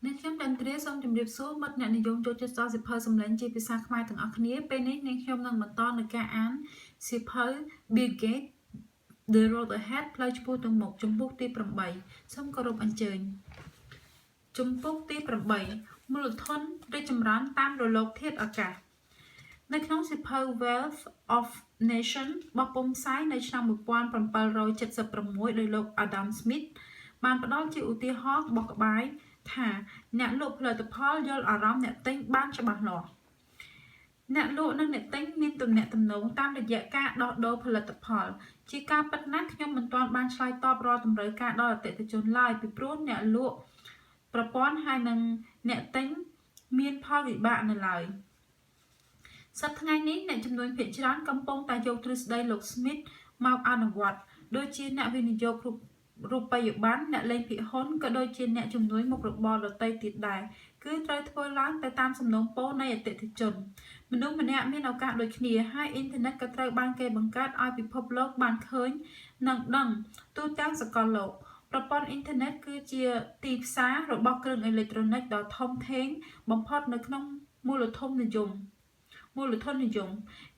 អ្នកខ្ញុំDan Tria សូមជម្រាបសួរមិត្តអ្នកនិយមចូលចិត្តសៀវភៅសម្លេងជាភាសាខ្មែរទាំងអស់គ្នាពេលនេះនាងខ្ញុំនឹងបន្តនៅការអានសៀវភៅ Bill Gates The Road Ahead ផ្លូវឆ្ពោះទៅមុខជំពូកទី 8 សូមគោរពអញ្ជើញជំពូកទី 8 មូលធនរីកចម្រើនតាមរលកធាតុអាកាសនៅក្នុងសៀវភៅ Wealth of Nations បោះពុម្ពផ្សាយនៅឆ្នាំ 1776 ដោយលោក Adam Smith បានផ្ដល់ជាឧទាហរណ៍បោះក្បាយថាអ្នកលក់ផលិតផលយល់អារម្មណ៍អ្នកទិញបានច្បាស់លាស់អ្នកលក់និងអ្នកទិញមានទំនាក់ទំនងតាមរយៈការដោះដូរផលិតផលជាការពិតណាស់ខ្ញុំមិនទាន់បានឆ្លើយតបរាល់តម្រូវការដល់អតិថិជនឡើយពីព្រោះអ្នកលក់ប្រព័ន្ធហើយនិងអ្នកទិញមានផលវិបាកនៅឡើយសប្តាហ៍ថ្ងៃនេះអ្នកជំនួញភាគច្រើនកំពុងតែយកទ្រឹស្ដីលោក Smith មកអនុវត្តដូចជាអ្នកវិនិយោគរូបិយប័ណ្ណអ្នកលេងភាគហ៊ុនក៏ដូចជាអ្នកជំនួយមុខរបរដទៃទៀតដែរគឺត្រូវធ្វើឡើងទៅតាមសំណូមពរនៃអតិថិជនមនុស្សម្នាក់មានឱកាសដូចគ្នាហើយអ៊ីនធឺណិតក៏ត្រូវបានគេបង្កើតឲ្យពិភពលោកបានឃើញនិងដឹងទូទាំងសកលលោកប្រព័ន្ធអ៊ីនធឺណិតគឺជាទីផ្សាររបស់គ្រឿងអេឡិចត្រូនិកដ៏ធំធេងបំផុតនៅក្នុងមូលធននិយម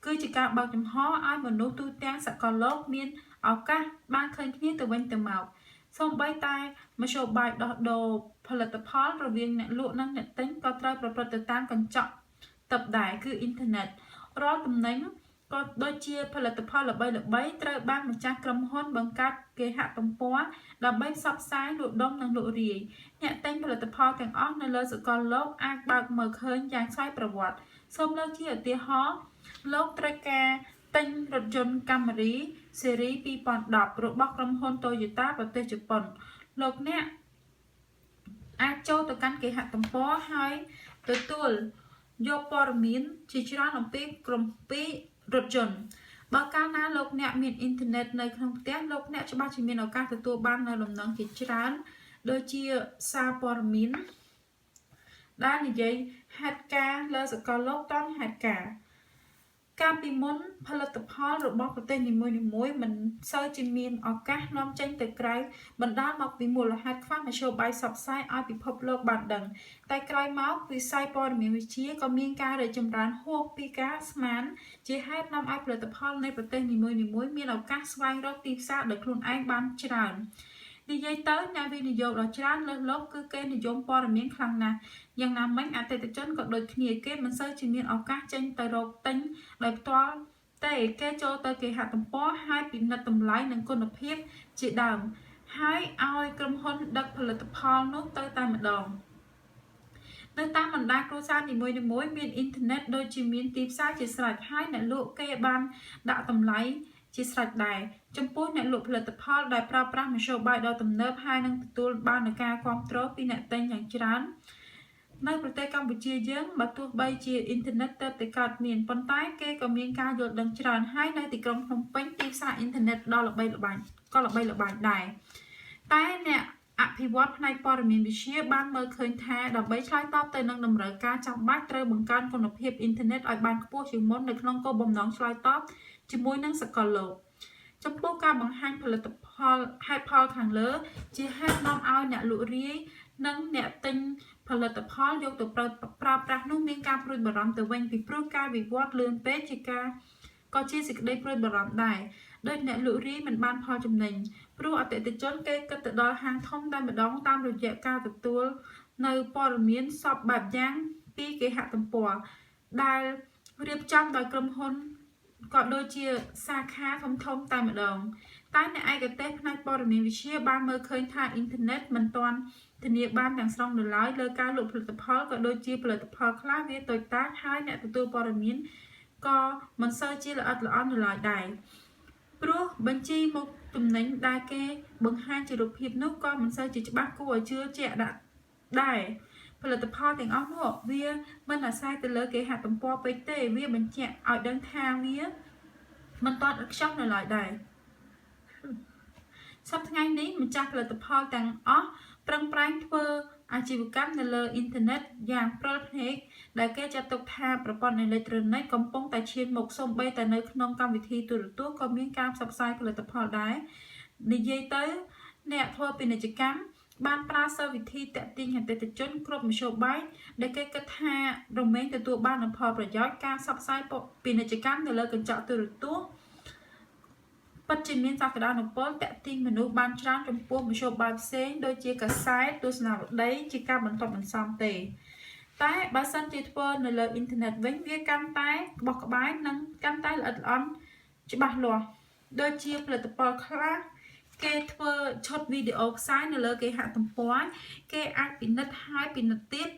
គឺជាការបើកចំហឲ្យមនុស្សទូទាំងសកលលោកមានឱកាសបានឃើញគ្នាទៅវិញទៅមកសូម្បីតែមធ្យោបាយដោះដូរផលិតផលរវាងអ្នកលក់និងអ្នកទិញក៏ត្រូវប្រព្រឹត្តទៅតាមកញ្ចក់ទិព្វដែរគឺអ៊ីនធឺណិតរាល់ទំនិញក៏ដូចជាផលិតផលល្បីៗត្រូវបានម្ចាស់ក្រុមហ៊ុនបង្កើតគេហទំព័រដើម្បីផ្សព្វផ្សាយលក់ដុំនិងលក់រាយអ្នកទិញផលិតផលទាំងអស់នៅលើសកលលោកអាចបើកមើលឃើញយ៉ាងស្វ័យប្រវត្តិសូមលើកជាឧទាហរណ៍លោកត្រូវការទិញរថយន្ត Camry ស៊េរី 2010 របស់ក្រុមហ៊ុន Toyota ប្រទេសជប៉ុនលោកអ្នកអាចចូលទៅកាន់គេហទំព័រហើយទទួលយកព័ត៌មានជាច្រើនអំពីក្រុមពីរថយន្តបើកាលណាលោកអ្នកមានអ៊ីនធឺណិតនៅក្នុងផ្ទះលោកអ្នកច្បាស់ជាមានឱកាសទទួលបាននូវដំណឹងជាច្រើនដូចជាសារព័ត៌មានដែលនិយាយហេតុការណ៍លើសកលលោកតាមហេតុការណ៍កាលពីមុនផលិតផលរបស់ប្រទេសនីមួយៗមិនសូវជាមានឱកាសនាំចេញទៅក្រៅបណ្ដាលមកពីមូលហេតុខ្វះមធ្យោបាយផ្សព្វផ្សាយឲ្យពិភពលោកបានដឹងតែក្រោយមកវិស័យព័ត៌មានវិទ្យាក៏មានការរីកចម្រើនហួសពីការស្មានជាហេតុនាំឲ្យផលិតផលនៃប្រទេសនីមួយៗមានឱកាសស្វែងរកទីផ្សារដោយខ្លួនឯងបានច្រើននិយាយទៅអ្នកវិនិយោគដ៏ច្រើនលើសលប់គឺគេនិយមព័ត៌មានខ្លាំងណាស់យ៉ាងណាមិញអតិថិជនក៏ដូចគ្នាគេមិនសូវជាមានឱកាសចេញទៅរកទិញដោយផ្ទាល់ទេគេចូលទៅគេហទំព័រហើយពិនិត្យតម្លៃនិងគុណភាពជាដើមហើយឲ្យក្រុមហ៊ុនដឹកផលិតផលនោះទៅតែម្ដងនៅតាមបណ្ដាគ្រួសារនីមួយៗមានអ៊ីនធឺណិតដូចជាមានទីផ្សារជាស្រេចហើយអ្នកលក់គេបានដាក់តម្លៃជាស្រេចដែរចំពោះអ្នកលក់ផលិតផលដែលប្រើប្រាស់មធ្យោបាយដ៏ទំនើបហើយនឹងទទួលបាននូវការគាំទ្រពីអ្នកទិញយ៉ាងច្រើននៅប្រទេសកម្ពុជាយើងបើទោះបីជាអ៊ីនធឺណិតទៅតែកើតមានប៉ុន្តែគេក៏មានការយល់ដឹងច្រើនហើយនៅទីក្រុងភ្នំពេញទីផ្សារអ៊ីនធឺណិតដ៏ល្បីល្បាញដែរតែអ្នកអភិវឌ្ឍផ្នែកព័ត៌មានវិទ្យាបានមើលឃើញថាដើម្បីឆ្លើយតបទៅនឹងតម្រូវការចាំបាច់ត្រូវបង្កើនគុណភាពអ៊ីនធឺណិតឲ្យបានខ្ពស់ជាងមុននៅក្នុងគោលបំណងឆ្លើយតបជាមួយនឹងសកលលោកចំពោះការបង្ហាញផលិតផលហេតុផលខាងលើជាហេតុនាំឲ្យអ្នកលក់រាយនិងអ្នកទិញផលិតផលយកទៅប្រើប្រាស់នោះមានការព្រួយបារម្ភទៅវិញពីព្រោះការវិវត្តលឿនពេកក៏ជាសេចក្តីព្រួយបារម្ភដែរដោយអ្នកលក់រាយមិនបានផលចំណេញព្រោះអតិថិជនគេគិតទៅដល់ហាងធំតែម្ដងតាមរយៈការទទួលនៅព័ត៌មានសពបែបយ៉ាងពីគេហទំព័រដែលរៀបចំដោយក្រុមហ៊ុនក៏ដូចជាសាខាធំតែម្ដងតែអ្នកឯកទេសផ្នែកព័ត៌មានវិទ្យាបានមើលឃើញថាអ៊ីនធឺណិតមិនទាន់ធានាបានទាំងស្រុងនៅឡើយលើការលក់ផលិតផលក៏ដូចជាផលិតផលខ្លះវាតូចតាចហើយអ្នកទទួលព័ត៌មានក៏មិនសូវជាល្អិតល្អន់នៅឡើយដែរព្រោះបញ្ជីមុខទំនិញដែលគេបង្ហាញជារូបភាពនោះក៏មិនសូវជាច្បាស់គួរឲ្យជឿជាក់ដែរផលិតផលទាំងអស់នោះវាមិនអាស្រ័យទៅលើគេហទំព័រពេកទេវាបញ្ជាក់ឲ្យដឹងថាវាមិនទាន់ឥតខ្ចោះនៅឡើយដែរសប្តាហ៍ថ្ងៃនេះម្ចាស់ផលិតផលទាំងអស់ប្រឹងប្រែងធ្វើអាជីវកម្មនៅលើអ៊ីនធឺណិតយ៉ាងព្រិលភ្នែកដែលគេចាត់ទុកថាប្រព័ន្ធអេឡិចត្រូនិកកំពុងតែឈានមុខសូម្បីតែនៅក្នុងកម្មវិធីទូរទស្សន៍ក៏មានការផ្សព្វផ្សាយផលិតផលដែរនិយាយទៅអ្នកធ្វើពាណិជ្ជកម្ម បានប្រើសិលវិធីតាក់ទាញអតិថិជនគ្រប់មធ្យោបាយដែលគេគិតថារមែងទទួលបាននូវផលប្រយោជន៍ការផ្សព្វផ្សាយពាណិជ្ជកម្មនៅលើកញ្ចក់ទូរទស្សន៍ពិតជាមានសក្តានុពលតាក់ទាញមនុស្សបានច្រើនចំពោះមធ្យោបាយផ្សេងដូចជាកាសែតទស្សនាវដ្តីជាការបន្ទាប់បន្សំទេតែបើសិនជាធ្វើនៅលើអ៊ីនធឺណិតវិញវាកាន់តែក្បោះក្បាយនិងកាន់តែល្អិតល្អន់ច្បាស់លាស់ដូចជាផលិតផលខ្លះគេធ្វើឈុតវីដេអូផ្សាយនៅលើគេហទំព័រគេអាចពិនិត្យហើយពិនិត្យទៀត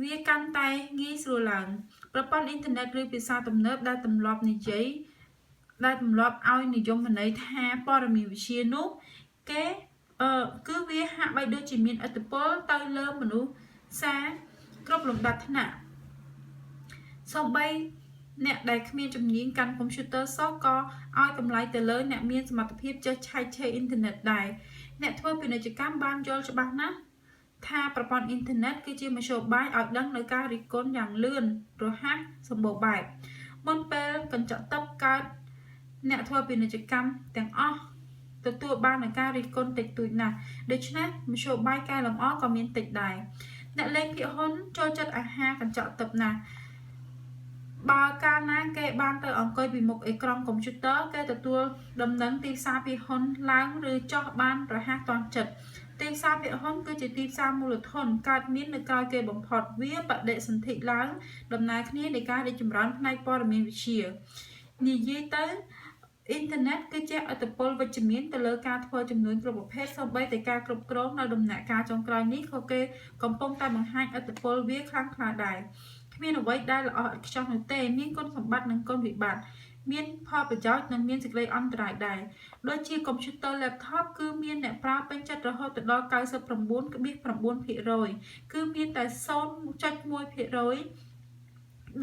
វាកាន់តែងាយស្រួលឡើងប្រព័ន្ធអ៊ីនធឺណិតឬភាសាទំនើបដែលទម្លាប់និយាយដែលទម្លាប់ឲ្យនិយមន័យថាព័ត៌មានវិទ្យានោះគេគឺវាហាក់បីដូចជាមានឥទ្ធិពលទៅលើមនុស្សសារគ្រប់លំដាប់ថ្នាក់សូម្បីអ្នកដែលគ្មានជំនាញកាន់កុំព្យូទ័រសោះក៏ឲ្យតម្លៃទៅលើអ្នកមានសមត្ថភាពចេះឆែកឆេរអ៊ីនធឺណិតដែរអ្នកធ្វើពាណិជ្ជកម្មបានយល់ច្បាស់ណាស់ថាប្រព័ន្ធអ៊ីនធឺណិតគឺជាមធ្យោបាយឲ្យដឹងនៅការរិះគន់យ៉ាងលឿនរហ័សសម្បូរបែបមុនពេលកញ្ចក់ទឹកកើតអ្នកធ្វើពាណិជ្ជកម្មទាំងអស់ទទួលបាននូវការរិះគន់តិចតួចណាស់ដូច្នេះមធ្យោបាយកែលម្អក៏មានតិចដែរអ្នកលេងភាគហ៊ុនចូលចិត្តអាហារកញ្ចក់ទឹកណាស់បើកាលណាគេបានទៅអង្គុយពីមុខអេក្រង់កុំព្យូទ័រគេទទួលដំណឹងទីផ្សារភាគហ៊ុនឡើងឬចុះបានរហ័សទាន់ចិត្តទីផ្សារភាគហ៊ុនគឺជាទីផ្សារមូលធនកើតមាននៅក្រោយគេបំផុតវាបដិសន្ធិឡើងដំណើរគ្នានៃការរីកចម្រើនផ្នែកព័ត៌មានវិទ្យានិយាយទៅអ៊ីនធឺណិតគឺជាឥទ្ធិពលវិជ្ជមានទៅលើការធ្វើចំនួនគ្រប់ប្រភេទសូម្បីតែការគ្រប់គ្រងនៅដំណាក់កាលចុងក្រោយនេះក៏គេកំពុងតែបង្ហាញឥទ្ធិពលវាខ្លាំងក្លាដែរគ្មានអ្វីដែលល្អឥតខ្ចោះនោះទេមានគុណសម្បត្តិនិងគុណវិបត្តិមានផលប្រយោជន៍និងមានសេចក្តីអន្តរាយដែរដូចជាកុំព្យូទ័រ laptop គឺមានអ្នកប្រើពេញចិត្តរហូតដល់ 99.9% គឺមានតែ 0.1%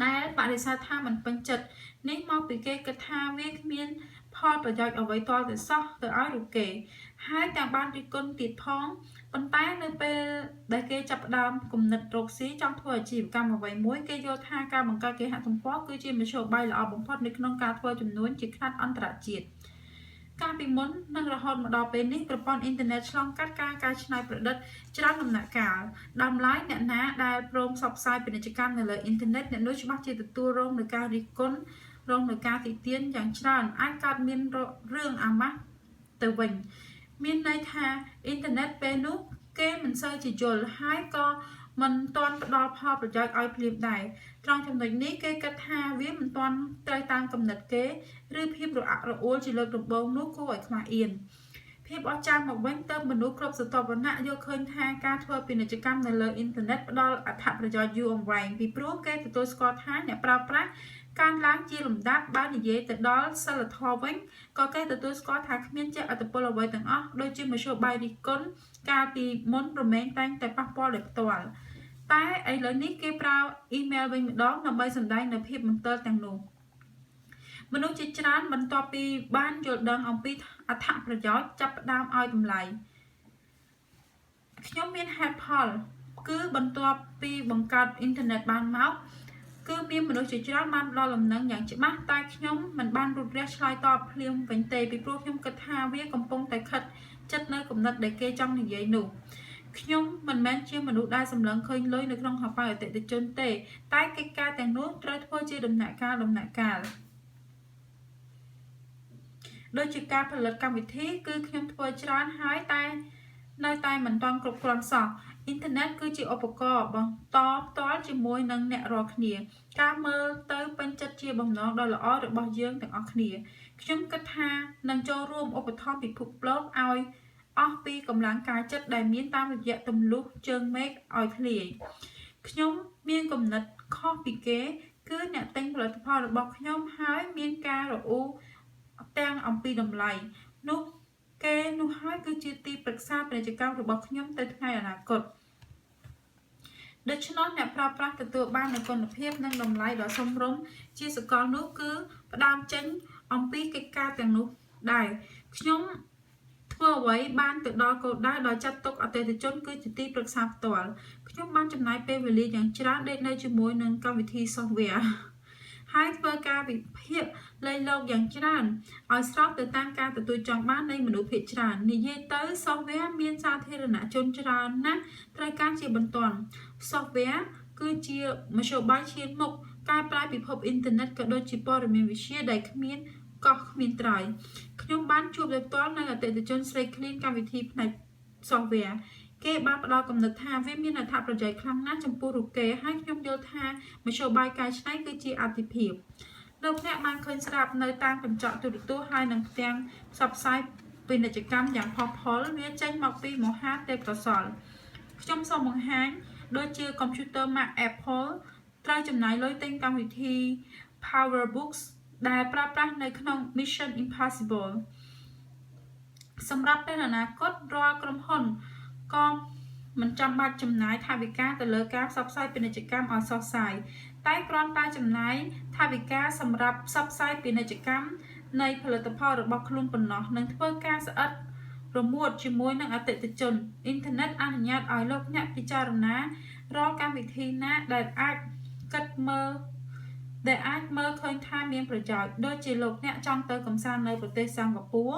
ដែលបដិសេធថាមិនពេញចិត្តនេះមកពីគេគិតថាវាគ្មានផលប្រយោជន៍អ្វីទាល់តែសោះទៅឲ្យរូបគេហើយទាំងបានរិះគន់ទៀតផងប៉ុន្តែនៅពេលដែលគេចាប់ផ្ដើមគំនិតរកស៊ីចង់ធ្វើអាជីវកម្មអ្វីមួយគេយល់ថាការបង្កើតគេហទំព័រគឺជាមធ្យោបាយល្អបំផុតនៅក្នុងការធ្វើចំនួនជាខ្នាតអន្តរជាតិកាលពីមុននិងរហូតមកដល់ពេលនេះប្រព័ន្ធអ៊ីនធឺណិតឆ្លងកាត់ការកែច្នៃប្រឌិតច្រើនដំណាក់កាលដំឡាយអ្នកណាដែលព្រមផ្សព្វផ្សាយពាណិជ្ជកម្មនៅលើអ៊ីនធឺណិតអ្នកនោះច្បាស់ជាទទួលរងនឹងការរិះគន់រងនឹងការទីទានយ៉ាងច្រើនអាចកើតមានរឿងអាម៉ាស់ទៅវិញមានន័យថាអ៊ីនធឺណិតពេលនោះគេមិនសូវជាយល់ហើយក៏មិនទាន់ផ្ដល់ផលប្រយោជន៍ឲ្យភ្លាមដែរត្រង់ចំណុចនេះគេគិតថាវាមិនទាន់ត្រូវតាមគំនិតគេឬភាពរអាក់រអួលជាលើកដំបូងនោះគួរឲ្យខ្មាស់អៀនភាពអស្ចារ្យមកវិញទៅមនុស្សគ្រប់ស្រទាប់វណ្ណៈយកឃើញថាការធ្វើពាណិជ្ជកម្មនៅលើអ៊ីនធឺណិតផ្ដល់អត្ថប្រយោជន៍យូរអង្វែងពីព្រោះគេទទួលស្គាល់ថាអ្នកប្រើប្រាស់កើនឡើងជាលំដាប់បើនិយាយទៅដល់សិលធម៌វិញក៏គេទទួលស្គាល់ថាគ្មានជាឥទ្ធិពលអ្វីទាំងអស់ដូចជាមធ្យោបាយរិះគន់កាលពីមុនរមែងតែងតែប៉ះពាល់ដោយផ្ទាល់តែឥឡូវនេះគេប្រើអ៊ីមែលវិញម្ដងដើម្បីសម្ដែងនូវភាពមន្ទិលទាំងនោះមនុស្សជាច្រើនបន្ទាប់ពីបានយល់ដឹងអំពីអត្ថប្រយោជន៍ចាប់ផ្ដើមឲ្យតម្លៃខ្ញុំមានហេតុផលគឺបន្ទាប់ពីបង្កើតអ៊ីនធឺណិតបានមកគឺមានមនុស្សជាច្រើនបានផ្ដល់លំនឹងយ៉ាងច្បាស់តែខ្ញុំមិនបានរត់រះឆ្លើយតបភ្លាមវិញទេពីព្រោះខ្ញុំគិតថាវាកំពុងតែខិតចិត្តនៅគំនិតដែលគេចង់និយាយនោះខ្ញុំមិនមែនជាមនុស្សដែលសម្លឹងឃើញលុយនៅក្នុងហោប៉ៅអតិថិជនទេតែកិច្ចការទាំងនោះត្រូវធ្វើជាដំណាក់កាលដូចជាការផលិតកម្មវិធីគឺខ្ញុំធ្វើច្រើនហើយតែនៅតែមិនទាន់គ្រប់គ្រាន់សោះអ៊ីនធឺណិតគឺជាឧបករណ៍បន្តផ្ទាល់ជាមួយនឹងអ្នករាល់គ្នាការមើលទៅពេញចិត្តជាបំណងដ៏ល្អរបស់យើងទាំងអស់គ្នាខ្ញុំគិតថានឹងចូលរួមឧបត្ថម្ភពិភពលោកឲ្យអស់ពីកម្លាំងកាយចិត្តដែលមានតាមរយៈទម្លុះជើងមេឃឲ្យធ្លាយខ្ញុំមានគំនិតខុសពីគេគឺអ្នកទិញផលិតផលរបស់ខ្ញុំហើយមានការរអ៊ូទាំងអំពីតម្លៃនោះគេនោះហើយគឺជាទីប្រឹក្សាពាណិជ្ជកម្មរបស់ខ្ញុំទៅថ្ងៃអនាគតដូច្នោះអ្នកប្រើប្រាស់ទទួលបាននូវគុណភាពនិងតម្លៃដ៏សមរម្យជាសកលនោះគឺផ្ដើមចេញអំពីកិច្ចការទាំងនោះដែរខ្ញុំធ្វើអ្វីបានទៅដល់គោលដៅដោយចាត់ទុកអតិថិជនគឺជាទីប្រឹក្សាផ្ទាល់ខ្ញុំបានចំណាយពេលវេលាយ៉ាងច្រើនដេកនៅជាមួយនឹងកម្មវិធី software ហ ហើយធ្វើការវិភាគលេខលោកយ៉ាងច្រើនឲ្យស្របទៅតាមការទទួលចង់បាននៃមនុស្សភាគច្រើននិយាយទៅ software មានសាធារណជនច្រើនណាស់ត្រូវការជាបន្ទាន់ software គឺជាមធ្យោបាយឈានមុខកែប្រែពិភពអ៊ីនធឺណិតក៏ដូចជាព័ត៌មានវិទ្យាដែលគ្មានកោះគ្មានត្រៃខ្ញុំបានជួបដោយផ្ទាល់នៅអតិថិជនស្រីឃ្លានកម្មវិធីផ្នែក software គេបានផ្ដល់កំណត់ថាវាមានអត្ថប្រយោជន៍ខ្លាំងណាស់ចំពោះរូបគេហើយខ្ញុំយល់ថាមធ្យោបាយកែច្នៃគឺជាអាទិភាពលោកអ្នកបានឃើញស្រាប់នៅតាមកញ្ចក់ទូរទស្សន៍ហើយនឹងផ្ទាំងផ្សព្វផ្សាយពាណិជ្ជកម្មយ៉ាងផុសផុលវាចេញមកពីមហាទេពកោសល្យខ្ញុំសូមបង្ហាញដូចជាកុំព្យូទ័រ Mac Apple ត្រូវចំណាយលុយទិញកម្មវិធី PowerBooks ដែលប្រើប្រាស់នៅក្នុង Mission Impossible សម្រាប់ពេលអនាគតរាល់ក្រុមហ៊ុនក៏មិនចាំបាច់ចំណាយថវិកាទៅលើការផ្សព្វផ្សាយពាណិជ្ជកម្មឲ្យសុសសាយតែគ្រាន់តែចំណាយថវិកាសម្រាប់ផ្សព្វផ្សាយពាណិជ្ជកម្មនៃផលិតផលរបស់ខ្លួនប៉ុណ្ណោះនិងធ្វើការស្អិតរមួតជាមួយនឹងអតិថិជនអ៊ីនធឺណិតអនុញ្ញាតឲ្យលោកអ្នកពិចារណារាល់កម្មវិធីណាដែលអាចមើលឃើញថាមានប្រយោជន៍ដូចជាលោកអ្នកចង់ទៅកម្សាន្តនៅប្រទេសសិង្ហបុរី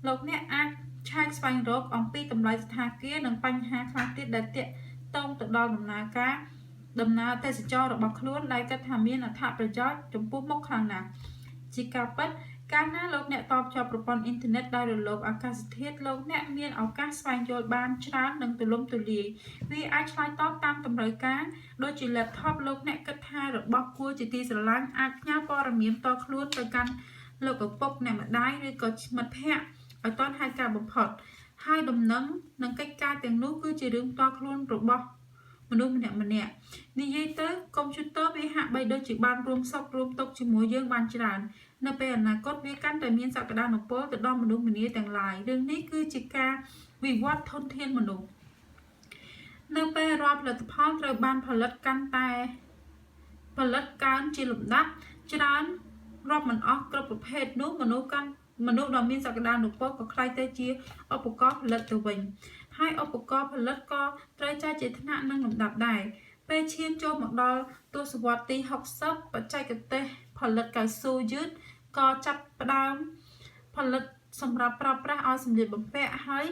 លោកអ្នកអាចឆែកស្វែងរកអំពីតម្លៃសណ្ឋាគារនិងបញ្ហាខ្លះទៀតដែលទាក់ទងទៅដល់ដំណើរទេសចររបស់ខ្លួនដែលគិតថាមានអត្ថប្រយោជន៍ចំពោះមុខខ្លាំងណាស់ជាការពិតកាលណាលោកអ្នកតបជាប់ប្រព័ន្ធអ៊ីនធឺណិតដោយរលកអាកាសធាតុលោកអ្នកមានឱកាសស្វែងយល់បានច្រើននិងទូលំទូលាយវាអាចឆ្លើយតបតាមតម្រូវការដូចជា laptop លោកអ្នកគិតថារបស់គួរជាទីស្រឡាញ់អាចផ្ញើព័ត៌មានផ្ទាល់ខ្លួនទៅកាន់លោកឪពុកអ្នកម្ដាយឬក៏មិត្តភ័ក្តិឲ្យទាន់ហេតុការបំផុតហើយដំណឹងនិងកិច្ចការទាំងនោះគឺជារឿងផ្ទាល់ខ្លួនរបស់មនុស្សម្នាក់និយាយទៅកុំព្យូទ័រវាហាក់បីដូចជាបានរួមសុខរួមទុក្ខជាមួយយើងបានច្រើននៅពេលអនាគតវាកាន់តែមានសក្តានុពលទៅដល់មនុស្សម្នាទាំងឡាយរឿងនេះគឺជាការវិវត្តធនធានមនុស្សនៅពេលរាល់ផលិតផលត្រូវបានផលិតកើនជាលំដាប់ច្រើនរាប់មិនអស់គ្រប់ប្រភេទនោះមនុស្សដ៏មានសក្តានុពលក៏ខ្លាយទៅជាឧបករណ៍ផលិតទៅវិញហើយឧបករណ៍ផលិតក៏ត្រូវចែកជាថ្នាក់និងលំដាប់ដែរពេលឈានចូលមកដល់ទសវត្សរ៍ទី60បច្ចេកទេសផលិតកៅស៊ូយឺតក៏ចាប់ផ្ដើមផលិតសម្រាប់ប្រើប្រាស់ឲ្យសម្លៀកបំពាក់ហើយ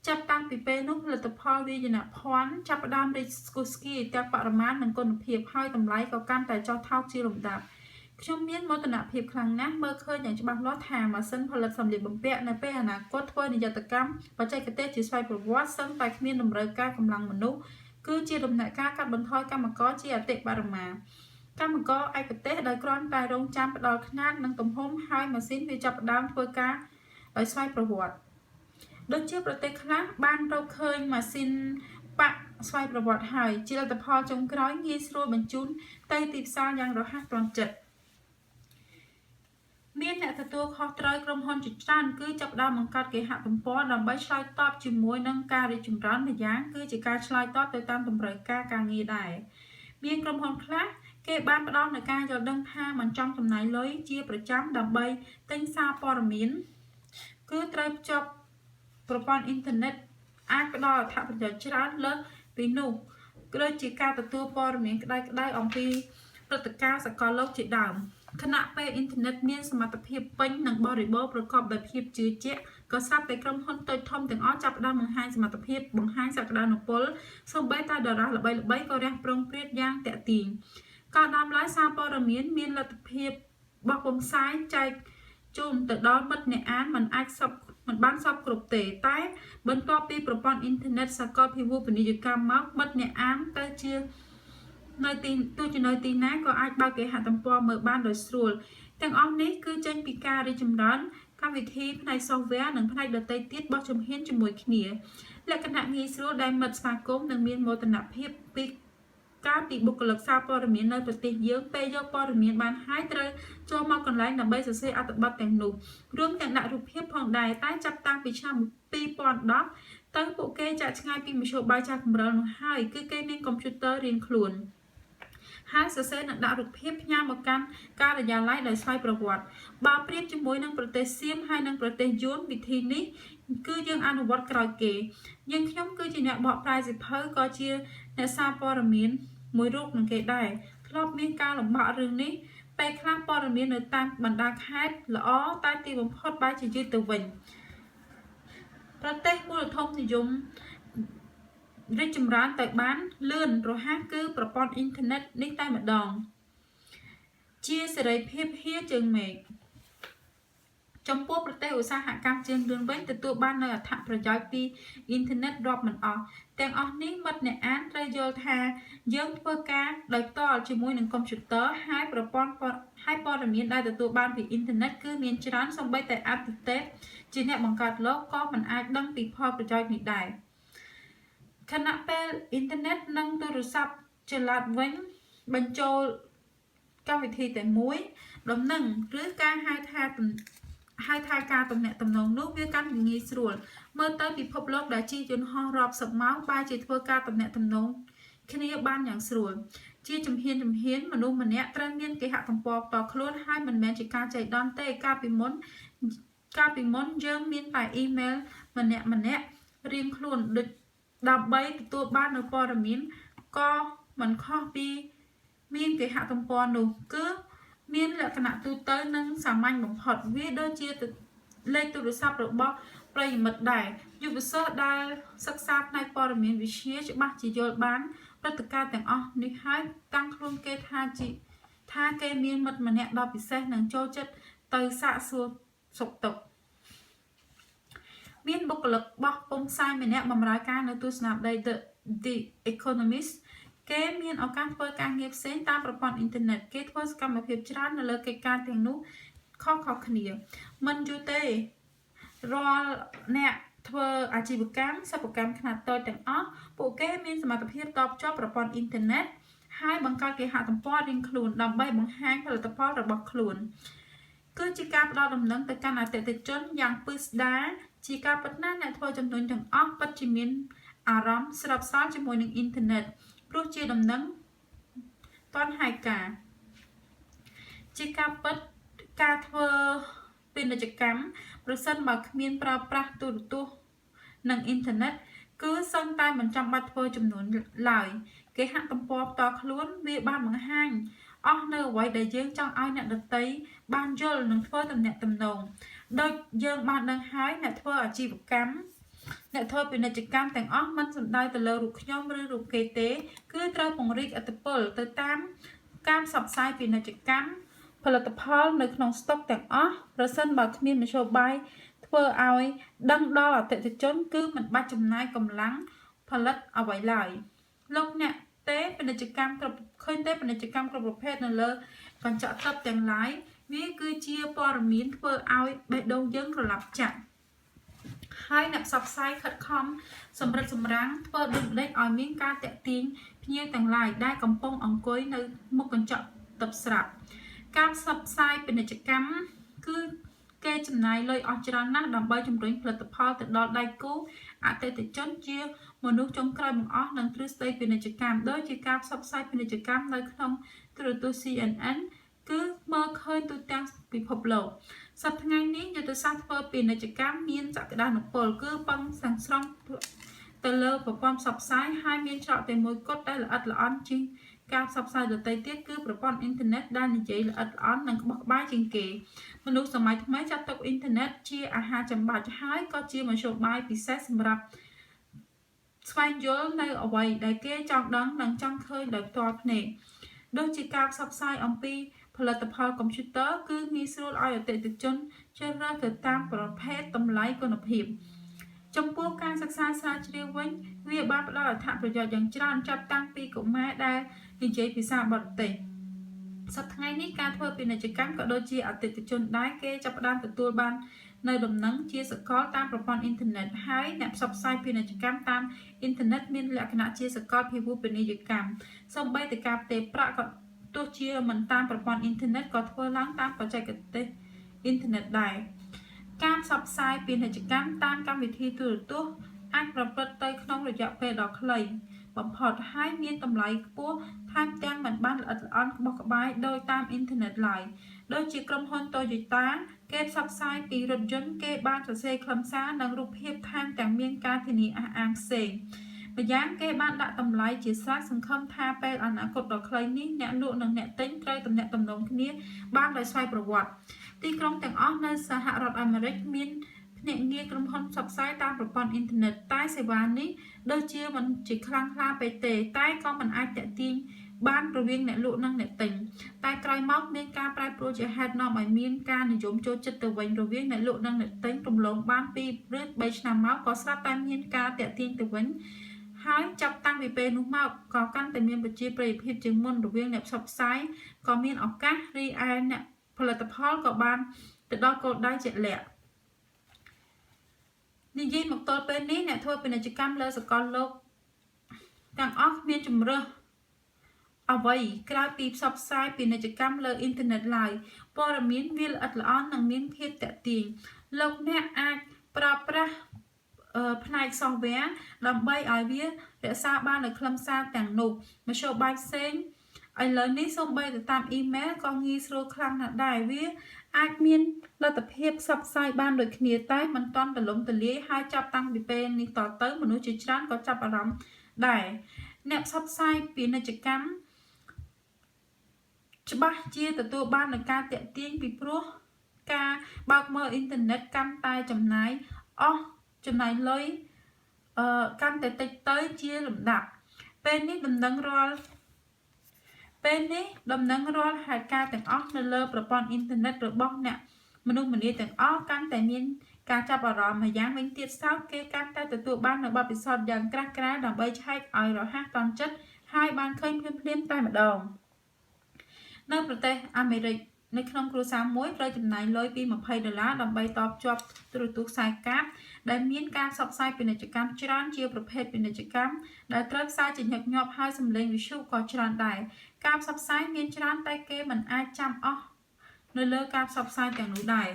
ចាប់តាំងពីពេលនោះផលិតផលវាយនភ័ណ្ឌចាប់ផ្ដើមរីកស្គុះស្គាយទាំងបរិមាណនិងគុណភាពហើយតម្លៃក៏កាន់តែចុះថោកជាលំដាប់ខ្ញុំមានមោទនភាពខ្លាំងណាស់មើលឃើញយ៉ាងច្បាស់លាស់ថាម៉ាស៊ីនផលិតសម្លៀកបំពាក់នៅពេលអនាគតធ្វើនិយត្តកម្មបច្ចេកទេសជាស្វ័យប្រវត្តិសឹងតែគ្មានតម្រូវការកម្លាំងមនុស្សគឺជាដំណាក់កាលកាត់បន្ថយកម្មករជាអតិបរមាកម្មករឯកទេសដែលគ្រាន់តែរងចាំផ្ដល់ຂ្នាតនិងទំហំហើយម៉ាស៊ីនវាចាប់ផ្ដើមធ្វើការដោយស្វ័យប្រវត្តិដូចជាប្រទេសខ្លះបានរកឃើញម៉ាស៊ីនប៉ាក់ស្វ័យប្រវត្តិហើយជាលទ្ធផលចុងក្រោយងាយស្រួលបញ្ជូនទៅទីផ្សារយ៉ាងរហ័សទាន់ចិត្តមានអ្នកទទួលខុសត្រូវក្រុមហ៊ុនជាច្រើនគឺចាប់ផ្ដើមបង្កើតគេហទំព័រដើម្បីឆ្លើយតបជាមួយនឹងការរីកចម្រើនម្យ៉ាងគឺជាការឆ្លើយតបទៅតាមតម្រូវការការងារដែរមានក្រុមហ៊ុនខ្លះគេបានផ្ដល់នូវការយល់ដឹងថាមិនចង់ចំណាយលុយជាប្រចាំដើម្បីទិញសារព័ត៌មានគឺត្រូវភ្ជាប់ប្រព័ន្ធអ៊ីនធឺណិតអាចផ្ដល់អត្ថប្រយោជន៍ច្រើនលើសពីនោះគឺដូចជាការទទួលព័ត៌មានក្តៅៗអំពីព្រឹត្តិការណ៍សកលលោកជាដើមខណៈពេលអ៊ីនធឺណិតមានសមត្ថភាពពេញនិងបរិបូរណ៍ប្រកបដោយភាពជឿជាក់ក៏ស្រាប់តែក្រុមហ៊ុនតូចធំទាំងអស់ចាប់ផ្ដើមបង្ហាញសមត្ថភាពបង្ហាញសក្តានុពលសូម្បីតែតារាល្បីៗក៏រះប្រងព្រាតយ៉ាងតាក់ទាញក៏ដើមឡើយសារព័ត៌មានមានលទ្ធភាពបោះពុម្ពផ្សាយចែកជូនទៅដល់មិត្តអ្នកអានមិនបានសពគ្រប់ទេតែបន្ទាប់ពីប្រព័ន្ធអ៊ីនធឺណិតសកលភាវូបនីយកម្មមកមិត្តអ្នកអានទៅជានៅទីណាក៏អាចបើកគេហទំព័រមើលបានដោយស្រួលទាំងអស់នេះគឺចេញពីការរីកចម្រើនកម្មវិធីផ្នែក software និងផ្នែកដទៃទៀតបោះជំហានជាមួយគ្នាលក្ខណៈងាយស្រួលដែលមិត្តស្វាគមន៍និងមានមោទនភាពពីការពីបុគ្គលិកសារព័ត៌មាននៅប្រទេសយើងពេលយកព័ត៌មានបានហើយត្រូវចូលមកកន្លែងដើម្បីសរសេរអត្ថបទទាំងនោះរួមទាំងដាក់រូបភាពផងដែរតែចាប់តាំងពីឆ្នាំ2010ទៅពួកគេចាក់ឆ្ងាយពីមធ្យោបាយចាស់កម្រិលនោះហើយគឺគេមានកុំព្យូទ័ររៀងខ្លួនហើយសរសេរនិងដាក់រូបភាពផ្ញើមកកាន់ការិយាល័យដោយស្វ័យប្រវត្តិបើប្រៀបជាមួយនឹងប្រទេសសៀមហើយនិងប្រទេសយួនវិធីនេះគឺយើងអនុវត្តក្រោយគេយើងខ្ញុំគឺជាអ្នកបកប្រែសៀវភៅក៏ជាអ្នកសារព័ត៌មានមួយរូបនឹងគេដែរធ្លាប់មានការលំបាករឿងនេះ ពេលខ្លះព័ត៌មាននៅតាមបណ្ដាខេត្តល្អតែទីបំផុតបែរជាយឺតទៅវិញប្រទេសមូលធននិយមរីកចម្រើនទៅបានលឿនរហ័សគឺប្រព័ន្ធអ៊ីនធឺណិតនេះតែម្ដងជាសេរីភាពហៀជើងមេឃចំពោះប្រទេសឧស្សាហកម្មជើងលឿនវិញទទួលបាននូវអត្ថប្រយោជន៍ពីអ៊ីនធឺណិតរាប់មិនអស់ទាំងអស់នេះមិត្តអ្នកអានត្រូវយល់ថាយើងធ្វើការដោយផ្ទាល់ជាមួយនឹងកុំព្យូទ័រហើយប្រព័ន្ធហើយព័ត៌មានដែលទទួលបានពីអ៊ីនធឺណិតគឺមានច្រើនសូម្បីតែអាទិទេពជាអ្នកបង្កើតលោកក៏មិនអាចដឹងពីផលប្រយោជន៍នេះដែរខណៈពេលអ៊ីនធឺណិតនិងទូរស័ព្ទចល័តវិញបញ្ចូលកម្មវិធីតែមួយដំណឹងឬការហៅថាការទំនាក់ទំនងនោះវាកាន់តែងាយស្រួលមើលទៅពិភពលោកដែលជាយន្តហោះរាប់សិបម៉ោងបែរជាធ្វើការទំនាក់ទំនងគ្នាបានយ៉ាងស្រួលជាជំហានមនុស្សម្នាក់ត្រូវមានគេហទំព័រផ្ទាល់ខ្លួនហើយមិនមែនជាការចៃដន្យទេកាលពីមុនយើងមានតែអ៊ីមែលម្នាក់រៀងខ្លួនដូចដើម្បីទទួលបាននូវព័ត៌មានក៏មិនខុសពីមានគេហទំព័រនោះគឺមានលក្ខណៈទូទៅនិងសាមញ្ញបំផុតវាដូចជាលេខទូរស័ព្ទរបស់ប្រិយមិត្តដែរយុវសិស្សដែលសិក្សាផ្នែកព័ត៌មានវិទ្យាច្បាស់ជាយល់បានព្រឹត្តិការណ៍ទាំងអស់នេះហើយតាំងខ្លួនគេថាគេមានមិត្តម្នាក់ដ៏ពិសេសនិងចូលចិត្តទៅសាកសួរសុខទុក្ខមានបុគ្គលិកបោះពុម្ពផ្សាយម្នាក់បម្រើការនៅទស្សនាប័យ The Economist គេមានឱកាសធ្វើការងារផ្សេងតាមប្រព័ន្ធអ៊ីនធឺណិតគេធ្វើសកម្មភាពច្រើននៅលើកិច្ចការទាំងនោះខុសគ្នាមិនយូរទេរាល់អ្នកធ្វើអាជីវកម្មសិប្បកម្មខ្នាតតូចទាំងអស់ពួកគេមានសមត្ថភាពតភ្ជាប់ប្រព័ន្ធអ៊ីនធឺណិតហើយបង្កើតគេហទំព័ររៀងខ្លួនដើម្បីបង្ហាញផលិតផលរបស់ខ្លួនគឺជាការផ្ដល់ដំណឹងទៅកាន់អតិថិជនយ៉ាងពិស្ដារជាការពិតណាស់អ្នកធ្វើចំនួនទាំងអស់ពិតជាមានអារម្មណ៍ស្របស្រាលជាមួយនឹងអ៊ីនធឺណិតព្រោះជាដំណឹងទាន់ហេតុការណ៍ជាការពិតការធ្វើពាណិជ្ជកម្មប្រសិនបើគ្មានប្រើប្រាស់ទូរទស្សន៍និងអ៊ីនធឺណិតគឺសឹងតែមិនចាំបាច់ធ្វើចំនួនឡើយគេហទំព័រផ្ទាល់ខ្លួនវាបានបង្ហាញអស់នៅអ្វីដែលយើងចង់ឲ្យអ្នកដទៃបានយល់និងធ្វើទំនាក់ទំនងដូចយើងបានដឹងហើយអ្នកធ្វើអាជីវកម្មអ្នកធ្វើពាណិជ្ជកម្មទាំងអស់មិនសំដៅទៅលើរូបខ្ញុំឬរូបគេទេគឺត្រូវពង្រីកឥទ្ធិពលទៅតាមការផ្សព្វផ្សាយពាណិជ្ជកម្មផលិតផលនៅក្នុងស្តុកទាំងអស់ប្រសិនបើគ្មានមធ្យោបាយធ្វើឲ្យដឹងដល់អតិថិជនគឺមិនបាច់ចំណាយកម្លាំងផលិតអ្វីឡើយលោកអ្នកទេពាណិជ្ជកម្មគ្រប់ឃើញទេពាណិជ្ជកម្មគ្រប់ប្រភេទនៅលើកញ្ចក់ទិបទាំងឡាយវាគឺជាព័ត៌មានធ្វើឲ្យបេះដូងយើងរលាប់ចាក់ហើយអ្នកផ្សព្វផ្សាយខិតខំសម្រិតសម្រាំងធ្វើដូចម្តេចឲ្យមានការតាក់ទាញភ្ញៀវទាំងឡាយដែលកំពុងអង្គុយនៅមុខកញ្ចក់ទិបស្រាប់ការផ្សព្វផ្សាយពាណិជ្ជកម្មគឺគេចំណាយលុយអស់ច្រើនណាស់ដើម្បីជំរុញផលិតផលទៅដល់ដៃគូអតិថិជនជាមនុស្សចុងក្រោយបង្អស់នឹងទ្រឹស្ដីពាណិជ្ជកម្មដោយជាការផ្សព្វផ្សាយពាណិជ្ជកម្មនៅក្នុងទូរទស្សន៍ CNN គឺមើលឃើញទូទាំងពិភពលោកសប្តាហ៍ថ្ងៃនេះយុទ្ធសាស្ត្រធ្វើពាណិជ្ជកម្មមានសក្តានុពលគឺពឹងសង្ស្រង់ទៅលើប្រព័ន្ធផ្សព្វផ្សាយហើយមានច្រកតែមួយគត់ដែលល្អិតល្អន់ជាងការផ្សព្វផ្សាយដទៃទៀតគឺប្រព័ន្ធអ៊ីនធឺណិតដែលនិយាយល្អិតល្អន់និងក្បោះក្បាយជាងគេមនុស្សសម័យថ្មីចាត់ទុកអ៊ីនធឺណិតជាអាហារចាំបាច់ហើយក៏ជាមធ្យោបាយពិសេសសម្រាប់ស្វែងយល់នៅអ្វីដែលគេចង់ដឹងនិងចង់ឃើញដោយផ្ទាល់ភ្នែកដូចជាការផ្សព្វផ្សាយអំពីផលិតផលកុំព្យូទ័រគឺងាយស្រួលឲ្យអតិថិជនជ្រើសរើសទៅតាមប្រភេទតម្លៃគុណភាពចំពោះការសិក្សាស្រាវជ្រាវវិញវាបានផ្ដល់អត្ថប្រយោជន៍យ៉ាងច្រើនចាប់តាំងពីកុមារដែលនិយាយភាសាបរទេសសប្តាហ៍ថ្ងៃនេះការធ្វើពាណិជ្ជកម្មក៏ដូចជាអតិថិជនដែរគេចាប់ផ្ដើមទទួលបាននៅដំណឹងជាសកលតាមប្រព័ន្ធអ៊ីនធឺណិតហើយអ្នកផ្សព្វផ្សាយពាណិជ្ជកម្មតាមអ៊ីនធឺណិតមានលក្ខណៈជាសកលភាវូបនីយកម្មសូម្បីតែការផ្ទេរប្រាក់ក៏ទោះជាមិនតាមប្រព័ន្ធអ៊ីនធឺណិតក៏ធ្វើឡើងតាមបច្ចេកទេសអ៊ីនធឺណិតដែរការផ្សព្វផ្សាយពាណិជ្ជកម្មតាមកម្មវិធីទូរទស្សន៍អាចប្រព្រឹត្តទៅក្នុងរយៈពេលដ៏ខ្លីបំផុតហើយមានតម្លៃខ្ពស់ថែមទាំងមិនបានល្អិតល្អន់ក្បោះក្បាយដោយតាមអ៊ីនធឺណិតឡើយដូចជាក្រុមហ៊ុន Toyota គេផ្សព្វផ្សាយពីរថយន្តគេបានសរសេរខ្លឹមសារនិងរូបភាពថែមទាំងមានការធានាអះអាងផ្សេង ម្យ៉ាងគេបានដាក់តម្លៃជាស្រេចសង្ឃឹមថាពេលអនាគតដ៏ខ្លីនេះអ្នកលក់និងអ្នកទិញត្រូវទំនាក់ទំនងគ្នាបានដោយស្វ័យប្រវត្តិទីក្រុងទាំងអស់នៅសហរដ្ឋអាមេរិកមានភ្នាក់ងារក្រុមហ៊ុនផ្សព្វផ្សាយតាមប្រព័ន្ធអ៊ីនធឺណិតតែសេវានេះដូចជាមិនជាខ្លាំងក្លាពេកទេតែក៏មិនអាចទាក់ទាញបានរវាងអ្នកលក់និងអ្នកទិញតែក្រោយមកមានការប្រែប្រួលជាហេតុនាំឲ្យមានការនិយមចូលចិត្តទៅវិញរវាងអ្នកលក់និងអ្នកទិញរំលងបាន2 ឬ 3 ឆ្នាំមកក៏ស្រាប់តែមានការទាក់ទាញទៅវិញហើយចាប់តាំងពីពេលនោះមកក៏កាន់តែមានប្រជាប្រិយភាពជាងមុនរវាងអ្នកផ្សព្វផ្សាយក៏មានឱកាសរីឯអ្នកផលិតផលក៏បានទៅដល់គោលដៅជាក់លាក់និយាយមកទល់ពេលនេះអ្នកធ្វើពាណិជ្ជកម្មលើសកលលោកទាំងអស់មានជំរើសអ្វីក្រៅពីផ្សព្វផ្សាយពាណិជ្ជកម្មលើអ៊ីនធឺណិតឡើយព័ត៌មានវាល្អិតល្អន់និងមានភាពទាក់ទាញលោកអ្នកអាចប្រើប្រាស់ផ្នែក software ដើម្បីឲ្យវារក្សាបាននូវខ្លឹមសារទាំងនោះមធ្យោបាយផ្សេងឥឡូវនេះសូម្បីតែតាមអ៊ីមែលក៏ងាយស្រួលខ្លាំងណាស់ដែរវាអាចមានលទ្ធភាពផ្សព្វផ្សាយបានដូចគ្នាតែមិនទាន់ទូលំទូលាយហើយចាប់តាំងពីពេលនេះតទៅមនុស្សជាច្រើនក៏ចាប់អារម្មណ៍ដែរអ្នកផ្សព្វផ្សាយពាណិជ្ជកម្មច្បាស់ជាទទួលបាននូវការទាក់ទាញពីព្រោះការបើកមើលអ៊ីនធឺណិតកាន់តែចំណាយលុយកាន់តែតិចទៅជាលំដាប់ពេលនេះដំណឹងរាល់ហេតុការណ៍ទាំងអស់នៅលើប្រព័ន្ធអ៊ីនធឺណិតរបស់អ្នកមនុស្សម្នាទាំងអស់កាន់តែមានការចាប់អារម្មណ៍ម្យ៉ាងវិញទៀតសោតគេកាន់តែទទួលបាននូវបទពិសោធន៍យ៉ាងក្រាស់ក្រែលដើម្បីឆែកឲ្យរហ័សទាន់ចិត្តហើយបានឃើញភ្លាមតែម្ដងនៅប្រទេសអាមេរិកនៅក្នុងគ្រួសារមួយត្រូវចំណាយលុយពី$20ដើម្បីតភ្ជាប់ទូរទស្សន៍ខ្សែកាបដែលមានការផ្សព្វផ្សាយពាណិជ្ជកម្មច្រើនជាប្រភេទពាណិជ្ជកម្មដែលត្រូវផ្សាយជាញឹកញាប់ហើយសម្លេងវិទ្យុក៏ច្រើនដែរការផ្សព្វផ្សាយមានច្រើនតែគេមិនអាចចាំអស់នៅលើការផ្សព្វផ្សាយទាំងនោះដែរ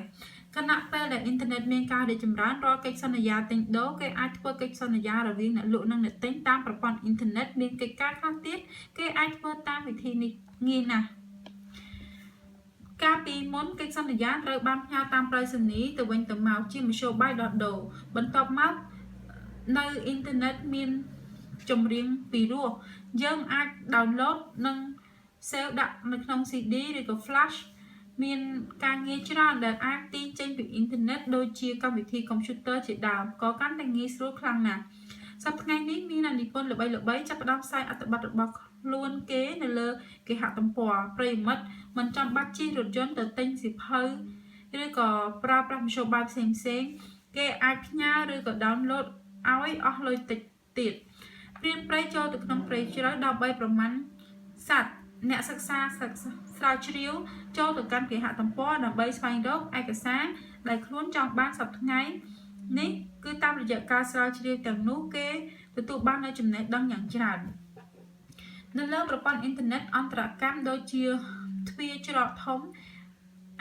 ខណៈពេលដែលអ៊ីនធឺណិតមានការរីកចម្រើនរាល់កិច្ចសន្យាទិញដូរគេអាចធ្វើកិច្ចសន្យារវាងអ្នកលក់និងអ្នកទិញតាមប្រព័ន្ធអ៊ីនធឺណិតមានកិច្ចការខ្លះទៀតគេអាចធ្វើតាមវិធីនេះងាយណាស់កាលពីមុនកិច្ចសន្យាត្រូវបានផ្ញើតាមប្រៃសណីទៅវិញទៅមកជាមធ្យោបាយដោះដូរបន្ទាប់មកនៅអ៊ីនធឺណិតមានចម្រៀងពីរោះយើងអាច download និង save ដាក់នៅក្នុង CD ឬក៏ flash មានការងារច្រើនដែលអាចទាញចេញពីអ៊ីនធឺណិតដូចជាកម្មវិធីកុំព្យូទ័រជាដើមក៏កាន់តែងាយស្រួលខ្លាំងណាស់សប្តាហ៍ថ្ងៃនេះមានអានិពន្ធល្បីៗចាប់ផ្ដើមផ្សាយអត្ថបទរបស់ខ្លួនគេនៅលើគេហទំព័រប្រិយមិត្តមិនចាំបាច់ជិះរថយន្តទៅទិញសៀវភៅឬក៏ប្រើប្រាស់មធ្យោបាយផ្សេងគេអាចផ្ញើឬក៏ download ឲ្យអស់លុយតិចទៀតព្រានព្រៃចូលទៅក្នុងព្រៃជ្រៅដើម្បីប្រមាណសត្វអ្នកសិក្សាស្រាវជ្រាវចូលទៅកាន់គេហទំព័រដើម្បីស្វែងរកឯកសារដែលខ្លួនចង់បានសប្តាហ៍ថ្ងៃនេះគឺតាមរយៈការស្រាវជ្រាវទាំងនោះគេទទួលបាននូវចំណេះដឹងយ៉ាងច្រើននៅលើប្រព័ន្ធអ៊ីនធឺណិតអន្តរកម្មដូចជាទ្វារច្រកធំ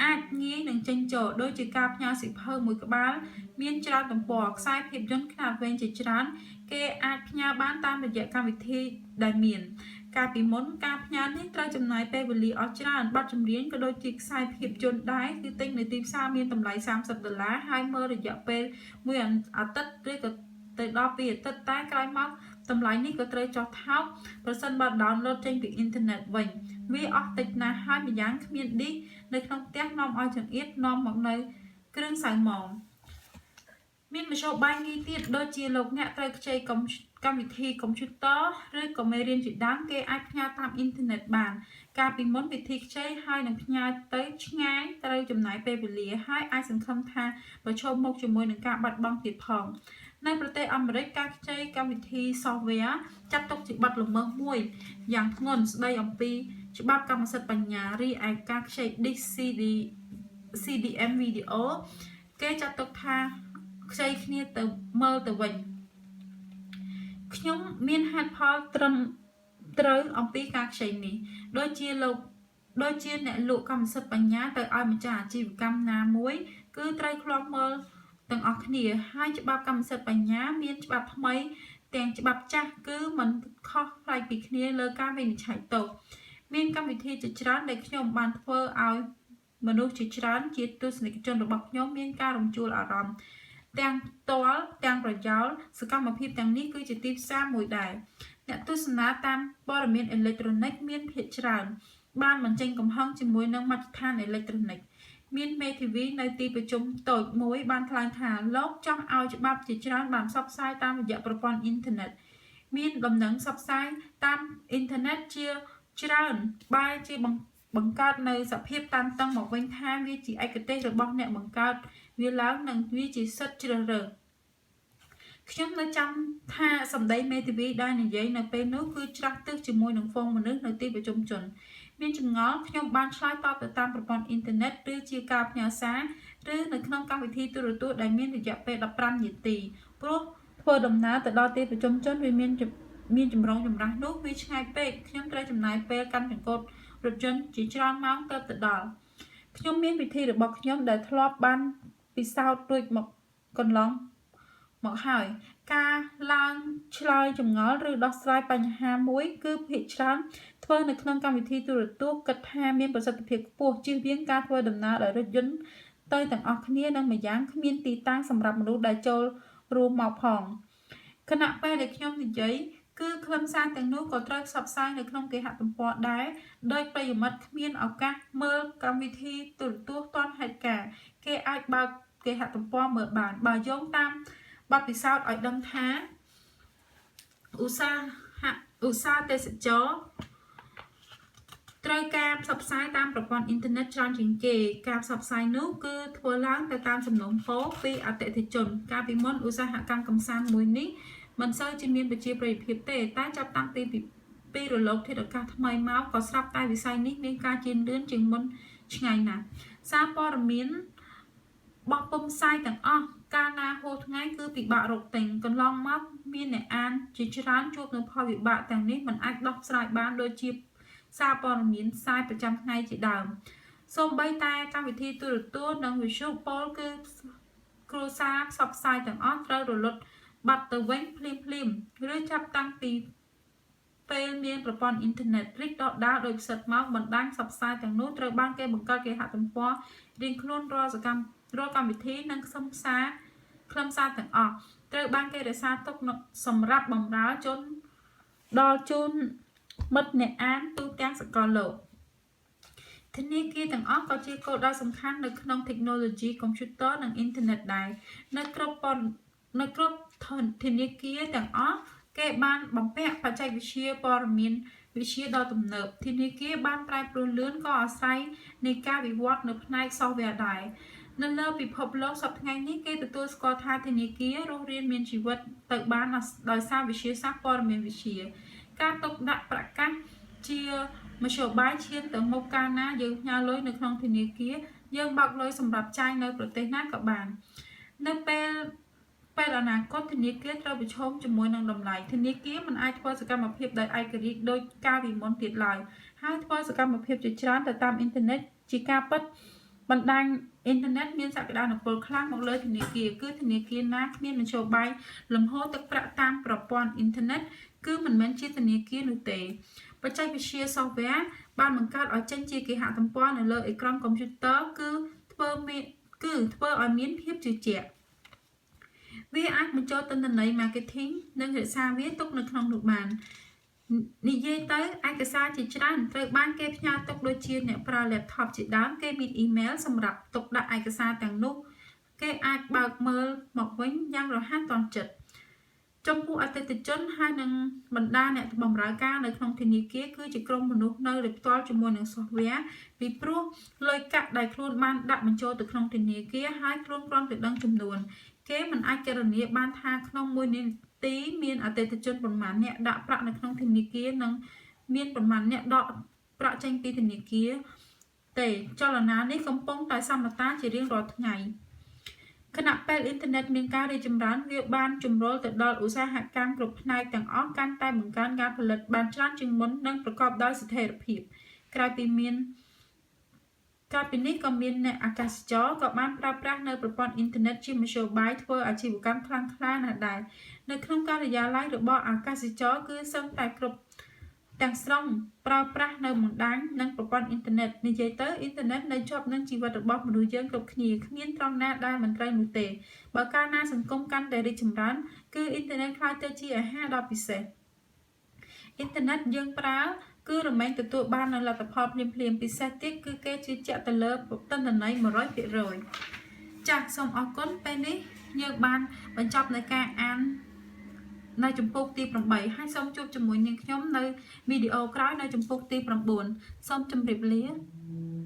អាចងាយនឹងចេញចូលដូចជាការផ្ញើសៀវភៅមួយក្បាលមានច្រើនទំព័រខ្សែភាពយន្តខ្នាតវែងជាច្រើនគេអាចផ្ញើបានតាមរយៈកម្មវិធីដែលមានកាលពីមុនការផ្ញើនេះត្រូវចំណាយពេលវេលាអស់ច្រើនប័ណ្ណចម្រៀងក៏ដូចជាខ្សែភាពយន្តដែរគឺទិញនៅទីផ្សារមានតម្លៃ$30ហើយមើលរយៈពេលមួយអាទិត្យឬក៏ទៅដល់2អាទិត្យតែក្រោយមកតម្លៃនេះក៏ត្រូវចុះថោកប្រសិនបើ download ចេញពីអ៊ីនធឺណិតវិញវាអស់តិចណាស់ហើយម្យ៉ាងគ្មានឌីសនៅក្នុងផ្ទះនាំឲ្យចង្អៀតនាំមកនៅគ្រឿងសៅហ្មងមានមធ្យោបាយងាយទៀតដូចជាលោកអ្នកត្រូវខ្ចីកម្មវិធីកុំព្យូទ័រឬក៏មេរៀនជាដើមគេអាចផ្ញើតាមអ៊ីនធឺណិតបានកាលពីមុនវិធីខ្ចីហើយនឹងផ្ញើទៅឆ្ងាយត្រូវចំណាយពេលវេលាហើយអាចសង្ឃឹមថាប្រឈមមុខជាមួយនឹងការបាត់បង់ទៀតផងនៅប្រទេសអាមេរិកការខ្ចីកម្មវិធី software ចាត់ទុកជាបទល្មើសមួយយ៉ាងធ្ងន់ស្ដីអំពីច្បាប់កម្មសិទ្ធិបញ្ញារីឯការខ្ចី disk CDM video គេចាត់ទុកថាខ្ចីគ្នាទៅមើលទៅវិញខ្ញុំមានហេតុផលត្រឹមត្រូវអំពីការខ្ចីនេះដូចជាអ្នកលក់កម្មសិទ្ធិបញ្ញាទៅឲ្យម្ចាស់អាជីវកម្មណាមួយគឺត្រូវឃ្លាំមើលទាំងអស់គ្នាហើយច្បាប់កម្មសិទ្ធិបញ្ញាមានច្បាប់ថ្មីទាំងច្បាប់ចាស់គឺមិនខុសប្លែកពីគ្នាលើការវិនិច្ឆ័យទោសមានកម្មវិធីជាច្រើនដែលខ្ញុំបានធ្វើឲ្យមនុស្សជាច្រើនជាទស្សនិកជនរបស់ខ្ញុំមានការរំជួលអារម្មណ៍ ទាំងផ្ទាល់ទាំងប្រយោលសកម្មភាពទាំងនេះគឺជាទីផ្សារមួយដែរអ្នកទស្សនាតាមព័ត៌មានអេឡិចត្រូនិកមានភាគច្រើនបានបញ្ចេញកំហឹងជាមួយនឹងមជ្ឈដ្ឋានអេឡិចត្រូនិកមានមេធាវីនៅទីប្រជុំតូចមួយបានថ្លែងថាលោកចង់ឲ្យច្បាប់ជាច្រើនបានផ្សព្វផ្សាយតាមរយៈប្រព័ន្ធអ៊ីនធឺណិតមានដំណឹងផ្សព្វផ្សាយតាមអ៊ីនធឺណិតជាច្រើនបែរជាបង្កើតនៅសភាពតានតឹងមកវិញថាវាជាឯកទេសរបស់អ្នកបង្កើតវាឡើងនិងវាជាសិទ្ធិជ្រើសរើសខ្ញុំនៅចាំថាសម្ដីមេធាវីដែលនិយាយនៅពេលនោះគឺច្រាស់ទិសជាមួយនឹងហ្វូងមនុស្សនៅទីប្រជុំជនមានចម្ងល់ខ្ញុំបានឆ្លើយតបទៅតាមប្រព័ន្ធអ៊ីនធឺណិតឬជាការផ្ញើសារឬនៅក្នុងកម្មវិធីទូរទស្សន៍ដែលមានរយៈពេល15នាទីព្រោះធ្វើដំណើរទៅដល់ទីប្រជុំជនវាមានចម្រងចម្រាស់នោះវាឆ្ងាយពេកខ្ញុំត្រូវចំណាយពេលកាន់ចង្កូតរថយន្តជាច្រើនម៉ោងទៅដល់ខ្ញុំមានវិធីរបស់ខ្ញុំដែលធ្លាប់បានពិសោធន៍រួចមកកន្លងមកហើយការឡើងឆ្លើយចម្ងល់ឬដោះស្រាយបញ្ហាមួយគឺភាគច្រើនធ្វើនៅក្នុងកម្មវិធីទូរទស្សន៍គិតថាមានប្រសិទ្ធភាពខ្ពស់ជៀសវាងការធ្វើដំណើរដោយរថយន្តទៅទាំងអស់គ្នានិងម្យ៉ាងគ្មានទីតាំងសម្រាប់មនុស្សដែលចូលរួមមកផងខណៈពេលដែលខ្ញុំនិយាយគឺខ្លឹមសារទាំងនោះក៏ត្រូវផ្សព្វផ្សាយនៅក្នុងគេហទំព័រដែរដោយប្រិយមិត្តគ្មានឱកាសមើលកម្មវិធីទូរទស្សន៍ទាន់ហេតុការណ៍គេអាចបើកគេហទំព័រមើលបានបើយោងតាមបទពិសោធន៍ឲ្យដឹងថាឧស្សាហ៍ទេសចរត្រូវការផ្សព្វផ្សាយតាមប្រព័ន្ធអ៊ីនធឺណិតច្រើនជាងគេការផ្សព្វផ្សាយនោះគឺធ្វើឡើងទៅតាមសំណូមពរពីអតិថិជនកាលពីមុនឧស្សាហកម្មកំសាន្តមួយនេះមិនសូវជាមានប្រជាប្រិយភាពទេតែចាប់តាំងពីរលកធាតុអាកាសថ្មីមកក៏ស្រាប់តែវិស័យនេះមានការជឿនលឿនជាងមុនឆ្ងាយណាស់សារព័ត៌មានបោះពុម្ពផ្សាយទាំងអស់កាលណាហូរថ្ងៃគឺពិបាករកទិញកន្លងមកមានអ្នកអានជាច្រើនជួបនឹងផលវិបាកទាំងនេះមិនអាចដោះស្រាយបានដូចជាសារព័ត៌មានផ្សាយប្រចាំថ្ងៃជាដើមសូម្បីតែកម្មវិធីទូរទស្សន៍និងវិទ្យុពលគឺគ្រួសារផ្សព្វផ្សាយទាំងអស់ត្រូវរលត់បាត់ទៅវិញភ្លាមឬចាប់តាំងពីពេលមានប្រព័ន្ធអ៊ីនធឺណិតរីកដុះដាលដោយផ្សិតមកបណ្ដាញផ្សព្វផ្សាយទាំងនោះត្រូវបានគេបង្កើតគេហទំព័ររៀងខ្លួនរាល់កម្មវិធីនិងខ្លឹមសារទាំងអស់ត្រូវបានគេរក្សាទុកសម្រាប់បម្រើដល់ជូនមិត្តអ្នកអានទូទាំងសកលលោកធនាគារទាំងអស់ក៏ជាគោលដៅសំខាន់នៅក្នុង technology កុំព្យូទ័រនិងអ៊ីនធឺណិតដែរនៅគ្រប់ធនាគារទាំងអស់គេបានបំពាក់បច្ចេកវិទ្យាព័ត៌មានវិទ្យាដ៏ទំនើបធនាគារបានប្រែប្រួលលឿនក៏អាស្រ័យនៃការវិវត្តនៅផ្នែក software ដែរនៅលើពិភពលោកសប្តាហ៍ថ្ងៃនេះគេទទួលស្គាល់ថាធនាគាររស់រានមានជីវិតទៅបានដោយសារវិទ្យាសាស្ត្រព័ត៌មានវិទ្យាការទុកដាក់ប្រកាសជាមធ្យោបាយឈានទៅមុខកាលណាយើងផ្ញើលុយនៅក្នុងធនាគារយើងបើកលុយសម្រាប់ចាយនៅប្រទេសណាក៏បាននៅពេលអនាគតធនាគារត្រូវប្រឈមជាមួយនឹងតម្លៃធនាគារមិនអាចធ្វើសកម្មភាពដោយឯករាជ្យដោយការពីមុនទៀតឡើយហើយធ្វើសកម្មភាពជាច្រើនទៅតាមអ៊ីនធឺណិតជាការពិតបណ្ដាញអ៊ីនធឺណិតមានសក្តានុពលខ្លាំងមកលើធនាគារគឺធនាគារណាគ្មានមធ្យោបាយលំហូរទឹកប្រាក់តាមប្រព័ន្ធអ៊ីនធឺណិតគឺមិនមែនជាធនាគារនោះទេបច្ចេកវិទ្យា software បានបង្កើតឲ្យចេញជាគេហទំព័រនៅលើអេក្រង់កុំព្យូទ័រគឺធ្វើឲ្យមានភាពជឿជាក់វាអាចបញ្ចូលទិន្នន័យ marketing និងរក្សាវាទុកនៅក្នុងនោះបាននិយាយទៅឯកសារជាច្រើនត្រូវបានគេផ្ញើទុកដូចជាអ្នកប្រើ laptop ជាដើមគេមាន email សម្រាប់ទុកដាក់ឯកសារទាំងនោះគេអាចបើកមើលមកវិញយ៉ាងរហ័សទាន់ចិត្តចំពោះអតិថិជនហើយនឹងបណ្ដាអ្នកបម្រើការនៅក្នុងធនាគារគឺជាក្រុមមនុស្សនៅដោយផ្ទាល់ជាមួយនឹង software ពីព្រោះលុយកាក់ដែលខ្លួនបានដាក់បញ្ចូលទៅក្នុងធនាគារហើយខ្លួនគ្រាន់តែដឹងចំនួនគេមិនអាចគណនាបានថាក្នុងមួយនាទីមានអតិថិជនប្រមាណអ្នកដាក់ប្រាក់នៅក្នុងធនាគារនិងមានប្រមាណអ្នកដកប្រាក់ចេញពីធនាគារទេចលនានេះកំពុងតែសមតាជារៀងរាល់ថ្ងៃខណៈពេលអ៊ីនធឺណិតមានការរីកចម្រើនវាបានជំរុញទៅដល់ឧស្សាហកម្មគ្រប់ផ្នែកទាំងអស់កាន់តែបង្កើនការផលិតបានច្រើនជាងមុននិងប្រកបដោយស្ថិរភាពក្រៅពីនេះក៏មានអ្នកអាកាសចរក៏បានប្រើប្រាស់នៅប្រព័ន្ធអ៊ីនធឺណិតជាមធ្យោបាយធ្វើអាជីវកម្មខ្លាំងក្លាណាស់ដែរនៅក្នុងការិយាល័យរបស់អាកាសចរគឺសឹងតែគ្រប់ ទាំងស្រុងប្រើប្រាស់នៅបណ្ដាញនិងប្រព័ន្ធអ៊ីនធឺណិតនិយាយទៅអ៊ីនធឺណិតនៅជាប់នឹងជីវិតរបស់មនុស្សយើងគ្រប់គ្នាគ្មានត្រង់ណាដែលមិនត្រូវនោះទេបើកាលណាសង្គមកាន់តែរីកចម្រើនគឺអ៊ីនធឺណិតក្លាយទៅជាអាហារដ៏ពិសេសអ៊ីនធឺណិតយើងប្រើគឺរមែងទទួលបាននូវលទ្ធផលភ្លាមៗពិសេសទៀតគឺគេជឿជាក់ទៅលើទិន្នន័យ 100%ចា៎សូមអរគុណពេលនេះយើងបានបញ្ចប់នៃការអាននៅចំពោះទី8ហើយសូមជួបជាមួយនាងខ្ញុំនៅវីដេអូក្រោយនៅចំពោះទី9សូមជម្រាបលា